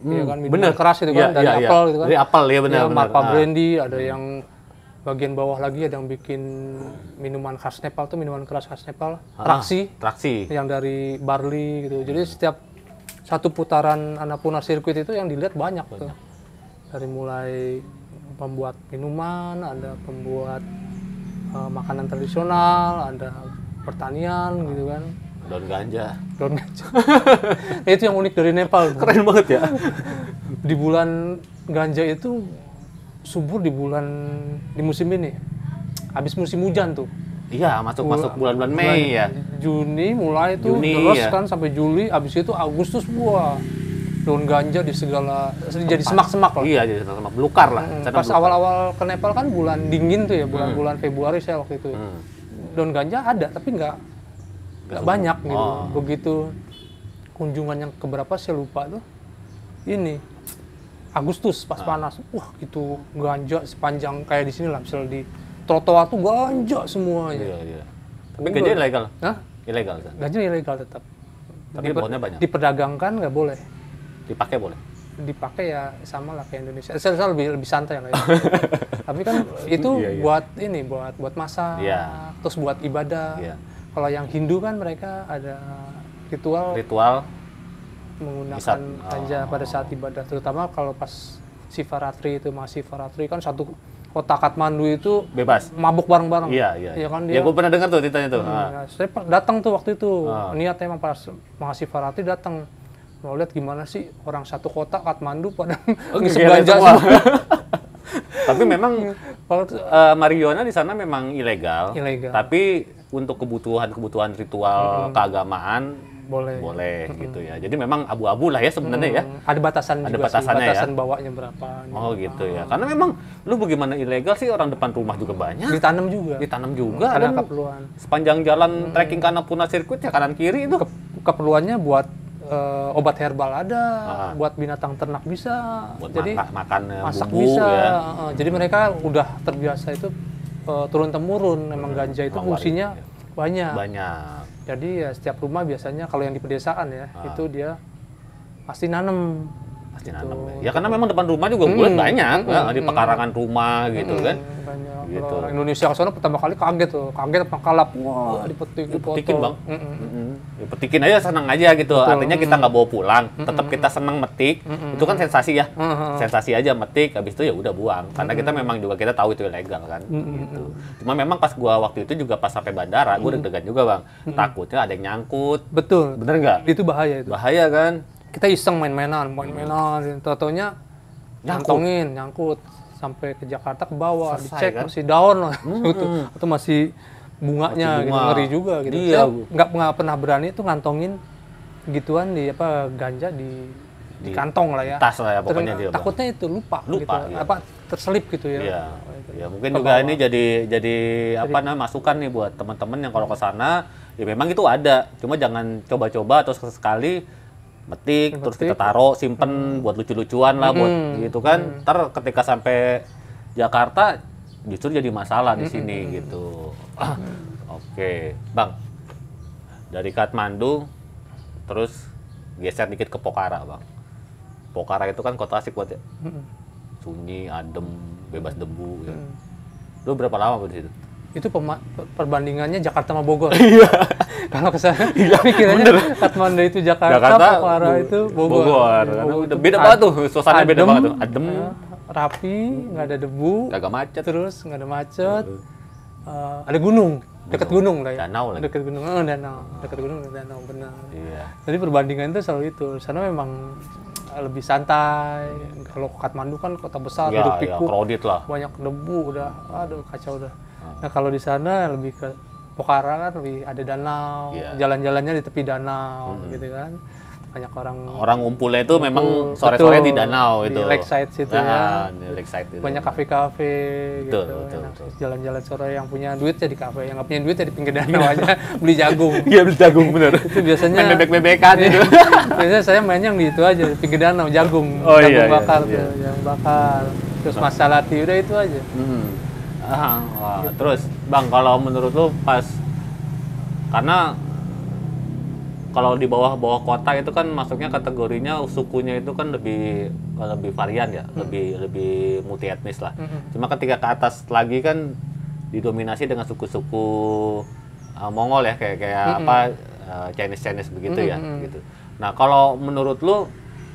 [SPEAKER 1] ya kan, minuman keras itu kan, dari apel gitu kan.
[SPEAKER 2] Dari apel ya benar.
[SPEAKER 1] Marpa brandy, ada yang bagian bawah lagi ada yang bikin minuman khas Nepal tuh, minuman keras khas Nepal, traksi, yang dari barley gitu. Jadi setiap satu putaran Annapurna Sirkuit itu yang dilihat banyak. Tuh. Dari mulai pembuat minuman, ada pembuat makanan tradisional, ada pertanian gitu kan.
[SPEAKER 2] Daun ganja.
[SPEAKER 1] Itu yang unik dari Nepal.
[SPEAKER 2] Keren banget ya.
[SPEAKER 1] Di bulan ganja itu subur di musim ini. Habis musim hujan tuh.
[SPEAKER 2] Iya, masuk bulan-bulan Mei ya.
[SPEAKER 1] Juni mulai tuh terus kan sampai Juli, habis itu Agustus buah. Daun ganja di segala jadi semak-semak lah.
[SPEAKER 2] Iya, jadi semak belukar lah.
[SPEAKER 1] Pas awal-awal ke Nepal kan bulan dingin tuh ya, bulan Februari saya waktu itu. Daun ganja ada tapi nggak banyak gitu. Begitu kunjungan yang keberapa saya lupa tuh. Ini Agustus pas panas. Wah, itu ganja sepanjang kayak di sini lah, misalnya di trotoar tuh ganja semuanya.
[SPEAKER 2] Iya. Tapi ganja ilegal.
[SPEAKER 1] Hah?
[SPEAKER 2] Ilegal kan?
[SPEAKER 1] Ganja ilegal tetap.
[SPEAKER 2] Tapi pohonnya banyak.
[SPEAKER 1] Diperdagangkan nggak boleh.
[SPEAKER 2] Dipakai boleh.
[SPEAKER 1] Dipakai ya sama lah kayak Indonesia. Saya lebih santai lah ya. Tapi kan itu buat ini, buat masak, terus buat ibadah. Kalau yang Hindu kan mereka ada ritual menggunakan ganja pada saat ibadah, terutama kalau pas Sivaratri itu, Sivaratri kan satu kota Kathmandu itu
[SPEAKER 2] bebas
[SPEAKER 1] mabuk bareng-bareng.
[SPEAKER 2] Iya.
[SPEAKER 1] Ya kan
[SPEAKER 2] Ya gue pernah dengar tuh ceritanya tuh.
[SPEAKER 1] Saya datang tuh waktu itu, niatnya emang pas Sivaratri datang. Mau lihat gimana sih orang satu kota Kathmandu pada ngisep ganja semua.
[SPEAKER 2] Tapi memang marijuana di sana memang ilegal. Tapi untuk kebutuhan ritual keagamaan boleh gitu ya. Jadi memang abu-abu lah ya sebenarnya ya.
[SPEAKER 1] Ada batasan juga
[SPEAKER 2] batasannya
[SPEAKER 1] batasan bawanya berapa.
[SPEAKER 2] Gitu ya. Karena memang lu bagaimana ilegal sih, orang depan rumah juga banyak.
[SPEAKER 1] Ditanam juga.
[SPEAKER 2] Ada
[SPEAKER 1] keperluan.
[SPEAKER 2] Sepanjang jalan trekking ke Annapurna Sirkuit ya kanan kiri itu.
[SPEAKER 1] Keperluannya buat obat herbal ada, buat binatang ternak bisa,
[SPEAKER 2] buat
[SPEAKER 1] jadi masak
[SPEAKER 2] bumbu,
[SPEAKER 1] bisa.
[SPEAKER 2] Ya.
[SPEAKER 1] Jadi mereka udah terbiasa itu turun temurun. Memang ganja itu fungsinya banyak. Jadi ya setiap rumah biasanya kalau yang di pedesaan ya itu dia pasti nanam.
[SPEAKER 2] Ya karena memang depan rumah juga gue banyak di pekarangan rumah gitu kan.
[SPEAKER 1] Banyak. Gitu. Kalau Indonesia ke sana pertama kali kaget apa kalap, wah
[SPEAKER 2] dipetikin Bang. Dipetikin aja, senang aja gitu. Betul. Artinya kita nggak bawa pulang, tetap kita senang metik. Itu kan sensasi ya, sensasi aja metik. Habis itu ya udah buang. Karena kita memang juga kita tahu itu ilegal kan. Gitu. Cuma memang pas gua waktu itu juga pas sampai bandara, gua deg-degan juga Bang. Takutnya ada yang nyangkut.
[SPEAKER 1] Betul.
[SPEAKER 2] Bener nggak?
[SPEAKER 1] Itu bahaya itu.
[SPEAKER 2] Bahaya kan.
[SPEAKER 1] kita iseng main-mainan, tau-taunya nyangkut sampai ke Jakarta ke bawah, dicek kan? Masih daun lah, atau masih bunganya gitu, ngeri juga gitu. Saya nggak pernah berani tuh ngantongin gituan di ganja di kantong lah ya.
[SPEAKER 2] Tas lah ya pokoknya dia.
[SPEAKER 1] Takutnya itu lupa gitu, iya. Terselip gitu ya.
[SPEAKER 2] Iya. Ya mungkin juga ini jadi masukan nih buat teman-teman yang kalau ke sana ya memang itu ada, cuma jangan coba-coba atau sekali metik terus kita taruh simpen buat lucu-lucuan lah buat gitu kan. Ntar ketika sampai Jakarta justru jadi masalah di sini gitu. Oke, Bang. Dari Kathmandu terus geser dikit ke Pokhara, Bang. Pokhara itu kan kota asik buat ya. Sunyi, adem, bebas debu ya. Lu berapa lama di situ?
[SPEAKER 1] Itu perbandingannya Jakarta sama Bogor. Iya. Kalau ke sana pikirannya Kathmandu itu Jakarta, Pokhara itu Bogor.
[SPEAKER 2] Karena udah beda banget tuh, suasananya beda banget tuh. Adem,
[SPEAKER 1] rapi, nggak ada debu,
[SPEAKER 2] nggak macet.
[SPEAKER 1] Terus nggak ada macet. Ada gunung, dekat gunung lah ya.
[SPEAKER 2] Danau lagi.
[SPEAKER 1] Dekat gunung, dekat gunung danau benar.
[SPEAKER 2] Iya.
[SPEAKER 1] Jadi perbandingan itu selalu itu. Sana memang lebih santai. Kalau Kathmandu kan kota besar, hidup pikuk,
[SPEAKER 2] crowded lah.
[SPEAKER 1] banyak debu, udah, aduh kacau udah. Nah kalau di sana lebih ke Pokhara kan lebih ada danau, jalan-jalannya di tepi danau, gitu kan. Banyak orang
[SPEAKER 2] ngumpulnya itu memang sore-sore di danau itu.
[SPEAKER 1] Di lakeside situ ya.
[SPEAKER 2] Di lakeside itu.
[SPEAKER 1] Banyak kafe-kafe gitu. Jalan-jalan sore yang punya duit ya di kafe, yang nggak punya duit ya di pinggir danau aja beli jagung.
[SPEAKER 2] Iya beli jagung bener.
[SPEAKER 1] Itu biasanya
[SPEAKER 2] main bebek-bebekan itu.
[SPEAKER 1] Biasanya saya main yang di itu aja di pinggir danau, jagung. Jagung bakar tuh, yang bakar. Terus masalati udah itu aja.
[SPEAKER 2] Terus Bang, kalau menurut lu pas karena kalau di bawah kota itu kan masuknya kategorinya sukunya itu kan lebih varian ya, lebih multi etnis lah. Cuma ketika ke atas lagi kan didominasi dengan suku-suku Mongol ya, kayak Chinese begitu ya, gitu. Nah, kalau menurut lu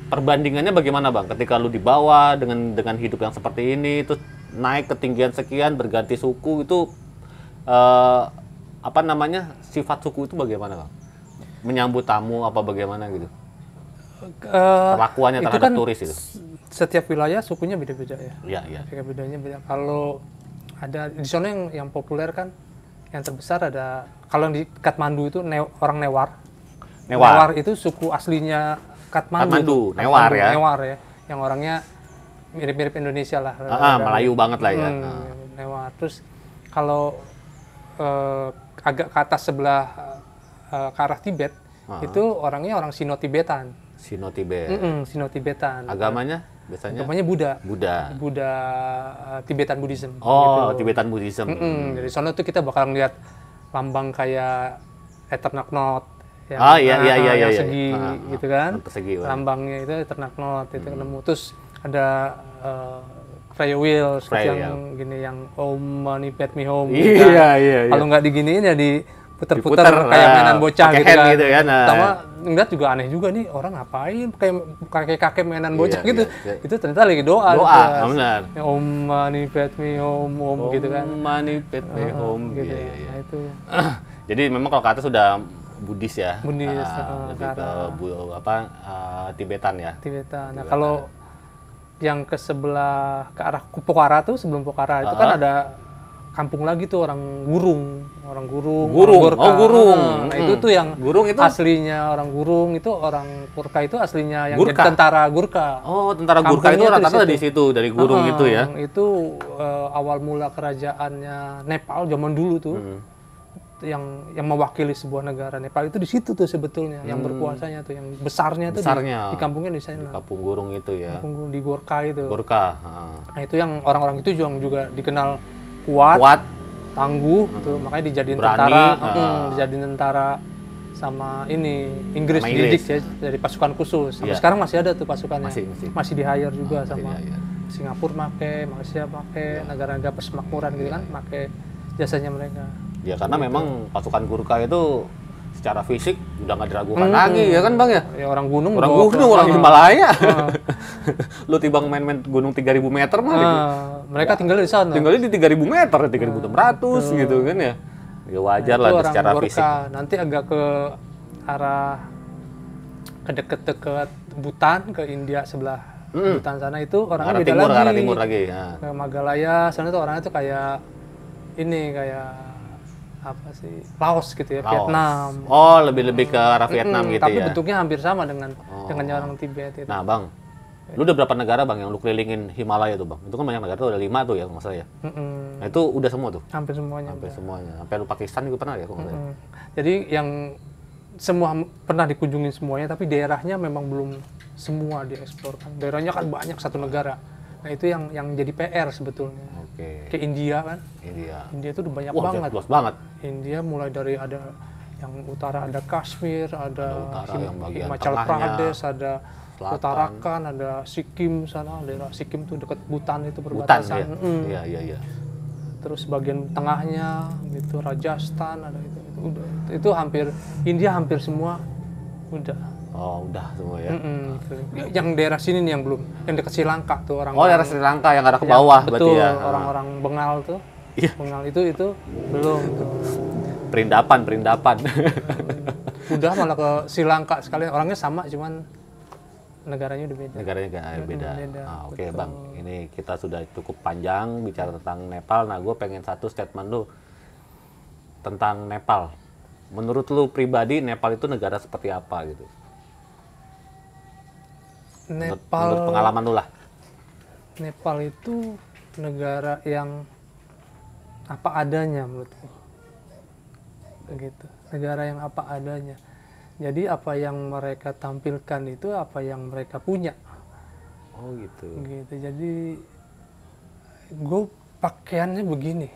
[SPEAKER 2] perbandingannya bagaimana Bang? Ketika lu di bawah dengan hidup yang seperti ini, terus naik ketinggian sekian berganti suku itu sifat suku itu bagaimana Bang? Menyambut tamu apa bagaimana gitu? Perlakuannya terhadap turis itu.
[SPEAKER 1] Setiap wilayah sukunya beda-beda ya.
[SPEAKER 2] Iya.
[SPEAKER 1] Bedanya beda. Kalau ada di sana yang populer kan, yang terbesar ada kalau di Kathmandu itu orang Newar. Newar itu suku aslinya Kathmandu.
[SPEAKER 2] Newar ya.
[SPEAKER 1] Newar ya. Yang orangnya mirip-mirip Indonesia lah.
[SPEAKER 2] Melayu banget lah ya.
[SPEAKER 1] Newar. Terus kalau agak ke atas sebelah ke arah Tibet, itu orangnya orang Sino-Tibetan. Sino-Tibetan.
[SPEAKER 2] Agamanya biasanya?
[SPEAKER 1] Agamanya Buddha. Buddha Tibetan Buddhism.
[SPEAKER 2] Oh, gitu. Tibetan Buddhism.
[SPEAKER 1] Dari sana tuh kita bakal ngeliat lambang kayak Eternal Knot.
[SPEAKER 2] Yang
[SPEAKER 1] segi gitu kan.
[SPEAKER 2] Persegi,
[SPEAKER 1] lambangnya itu Eternal Knot itu ketemu. Terus ada Freya Wheel seperti yang gini, yang Om Mani Padme Hum.
[SPEAKER 2] Iya.
[SPEAKER 1] Kalau nggak diginiin ya diputer-puter kayak mainan bocah gitu kan. Pertama ngeliat juga aneh juga nih, orang ngapain kayak kakek mainan bocah gitu. Itu ternyata lagi doa.
[SPEAKER 2] Benar.
[SPEAKER 1] Om Mani Padme Hum gitu kan.
[SPEAKER 2] Om Mani Padme Hum
[SPEAKER 1] gitu. Nah, itu.
[SPEAKER 2] Jadi memang kalau ke atas sudah Buddhis ya.
[SPEAKER 1] Buddhis.
[SPEAKER 2] Lebih ke Tibetan ya.
[SPEAKER 1] Tibetan. Nah, kalau yang ke sebelah ke arah Pokhara tuh, sebelum Pokhara itu kan ada kampung lagi tuh orang Gurung. Nah, itu tuh yang
[SPEAKER 2] Gurung itu
[SPEAKER 1] aslinya orang Gurung, itu orang Gurkha itu aslinya yang jadi tentara Gurkha.
[SPEAKER 2] Oh, tentara Gurkha itu rata-rata di situ, dari Gurung itu ya.
[SPEAKER 1] Itu awal mula kerajaannya Nepal zaman dulu tuh. Yang mewakili sebuah negara Nepal itu di situ tuh sebetulnya, yang berkuasanya tuh, yang besarnya tuh di kampungnya di sana.
[SPEAKER 2] Di kampung Gurung itu ya.
[SPEAKER 1] Kampung di Gurkha itu.
[SPEAKER 2] Nah,
[SPEAKER 1] itu yang orang-orang itu juga dikenal kuat, tangguh, tuh makanya dijadiin tentara, dijadiin tentara sama Inggris didik ya, dari pasukan khusus. Sampai sekarang masih ada tuh pasukannya. Masih di hire juga sama Singapura Malaysia negara-negara persemakmuran gitu kan, pakai jasanya mereka.
[SPEAKER 2] Ya karena memang pasukan Gurkha itu secara fisik udah nggak diragukan lagi ya kan Bang ya?
[SPEAKER 1] Ya orang gunung,
[SPEAKER 2] orang Himalaya. Lu timbang main gunung 3.000 meter mah gitu.
[SPEAKER 1] Mereka tinggalnya di sana.
[SPEAKER 2] Tinggalnya di 3.000 meter, 3.600 gitu kan ya. Ya wajar lah secara
[SPEAKER 1] Gurkha.
[SPEAKER 2] fisik.
[SPEAKER 1] Nanti agak ke arah ke deket-deket Bhutan, ke India sebelah Bhutan sana itu orangnya
[SPEAKER 2] arah
[SPEAKER 1] beda
[SPEAKER 2] timur,
[SPEAKER 1] lagi.
[SPEAKER 2] arah timur lagi. Nah.
[SPEAKER 1] Ke Magalaya sana tuh orangnya tuh kayak ini, kayak apa sih, Laos gitu ya,
[SPEAKER 2] Laos.
[SPEAKER 1] Vietnam.
[SPEAKER 2] Oh, lebih ke arah Vietnam gitu
[SPEAKER 1] tapi
[SPEAKER 2] ya.
[SPEAKER 1] bentuknya hampir sama dengan orang Tibet itu.
[SPEAKER 2] Nah, Bang, lu udah berapa negara, Bang, yang lu kelilingin Himalaya tuh, Bang? Itu kan banyak negara tuh, ada 5 tuh ya, nggak salah ya. Nah, itu udah semua tuh?
[SPEAKER 1] Hampir semuanya.
[SPEAKER 2] Hampir semuanya. Sampai lu Pakistan juga pernah ya, kok nggak salah ya?
[SPEAKER 1] Jadi yang semua pernah dikunjungi semuanya, tapi daerahnya memang belum semua dieksplor kan. Daerahnya kan banyak, satu negara. Nah itu yang jadi PR sebetulnya.
[SPEAKER 2] Oke.
[SPEAKER 1] Kayak India kan. India itu udah banyak banget.
[SPEAKER 2] Luas banget.
[SPEAKER 1] India mulai dari ada yang utara, ada Kashmir, ada
[SPEAKER 2] utara yang bagian
[SPEAKER 1] Himachal
[SPEAKER 2] tengahnya,
[SPEAKER 1] Pradesh, ada
[SPEAKER 2] selatan.
[SPEAKER 1] Uttarakhand, ada Sikkim sana, daerah Sikkim tuh dekat Bhutan itu
[SPEAKER 2] Bhutan
[SPEAKER 1] perbatasan.
[SPEAKER 2] ya? Iya.
[SPEAKER 1] Terus bagian tengahnya gitu, Rajasthan ada itu udah. Itu hampir India hampir semua udah.
[SPEAKER 2] Oh, udah semua ya.
[SPEAKER 1] Gitu. Yang daerah sini nih yang belum, yang dekat Sri Lanka tuh orang.
[SPEAKER 2] Oh, daerah Sri Lanka yang ada ke bawah berarti
[SPEAKER 1] betul,
[SPEAKER 2] ya.
[SPEAKER 1] orang-orang Bengal tuh.
[SPEAKER 2] Iya.
[SPEAKER 1] Bengal itu belum tuh.
[SPEAKER 2] Perindapan.
[SPEAKER 1] Udah malah ke Sri Lanka sekali, orangnya sama cuman negaranya udah beda.
[SPEAKER 2] Negaranya beda.
[SPEAKER 1] Beda,
[SPEAKER 2] Oke, Bang. Ini kita sudah cukup panjang bicara tentang Nepal. Nah, gue pengen satu statement lu tentang Nepal. Menurut lu pribadi, Nepal itu negara seperti apa gitu? Menurut pengalaman lu lah.
[SPEAKER 1] Nepal itu negara yang apa adanya menurutku. Begitu. Negara yang apa adanya. Jadi apa yang mereka tampilkan itu apa yang mereka punya.
[SPEAKER 2] Oh gitu.
[SPEAKER 1] Gitu. Jadi gue pakaiannya begini.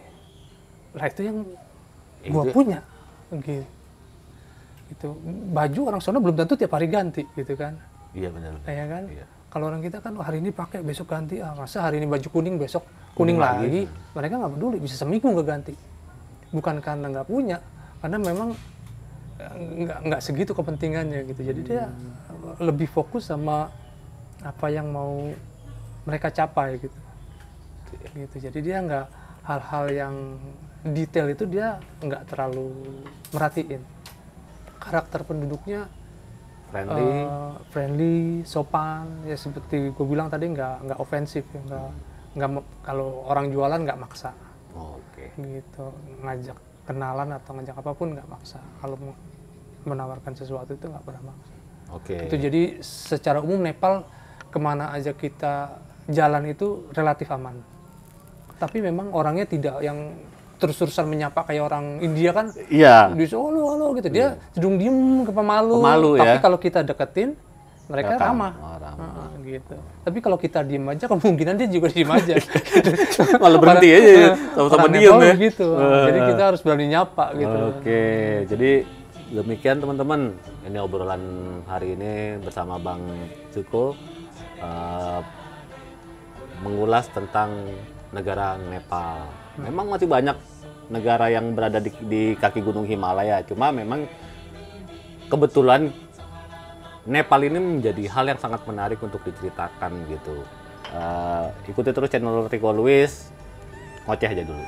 [SPEAKER 1] Lah itu yang gue punya. Gitu. Itu baju orang sana belum tentu tiap hari ganti gitu kan.
[SPEAKER 2] Iya benar.
[SPEAKER 1] Ya kan?
[SPEAKER 2] Iya.
[SPEAKER 1] Kalau orang kita kan hari ini pakai besok ganti, masa hari ini baju kuning besok kuning lagi. Mereka nggak peduli, bisa seminggu nggak ganti. Bukan karena nggak punya, karena memang nggak segitu kepentingannya gitu. Jadi dia lebih fokus sama apa yang mau mereka capai gitu. Jadi dia nggak hal-hal yang detail itu dia nggak terlalu merhatiin. Karakter penduduknya friendly, sopan, ya seperti gue bilang tadi nggak ofensif, ya, nggak kalau orang jualan nggak maksa.
[SPEAKER 2] Oke.
[SPEAKER 1] Gitu, ngajak kenalan atau ngajak apapun nggak maksa. Kalau menawarkan sesuatu itu nggak pernah maksa.
[SPEAKER 2] Oke.
[SPEAKER 1] Itu jadi secara umum Nepal kemana aja kita jalan itu relatif aman. Tapi memang orangnya tidak yang terus-terusan menyapa kayak orang India kan.
[SPEAKER 2] Iya.
[SPEAKER 1] Di Solo, halo gitu. Dia cenderung diem, pemalu.
[SPEAKER 2] ya.
[SPEAKER 1] Tapi kalau kita deketin, mereka ramah. Gitu. Tapi kalau kita diem aja, kemungkinan dia juga diem aja.
[SPEAKER 2] Malah berhenti aja, sama-sama diem ya.
[SPEAKER 1] Gitu. Jadi kita harus berani nyapa gitu.
[SPEAKER 2] Oke, jadi demikian teman-teman. Ini obrolan hari ini bersama Bang Cuko. Mengulas tentang negara Nepal. Memang masih banyak negara yang berada di kaki gunung Himalaya. Cuma memang kebetulan Nepal ini menjadi hal yang sangat menarik untuk diceritakan gitu. Ikuti terus channel Rico Luis. Ngoceh aja dulu.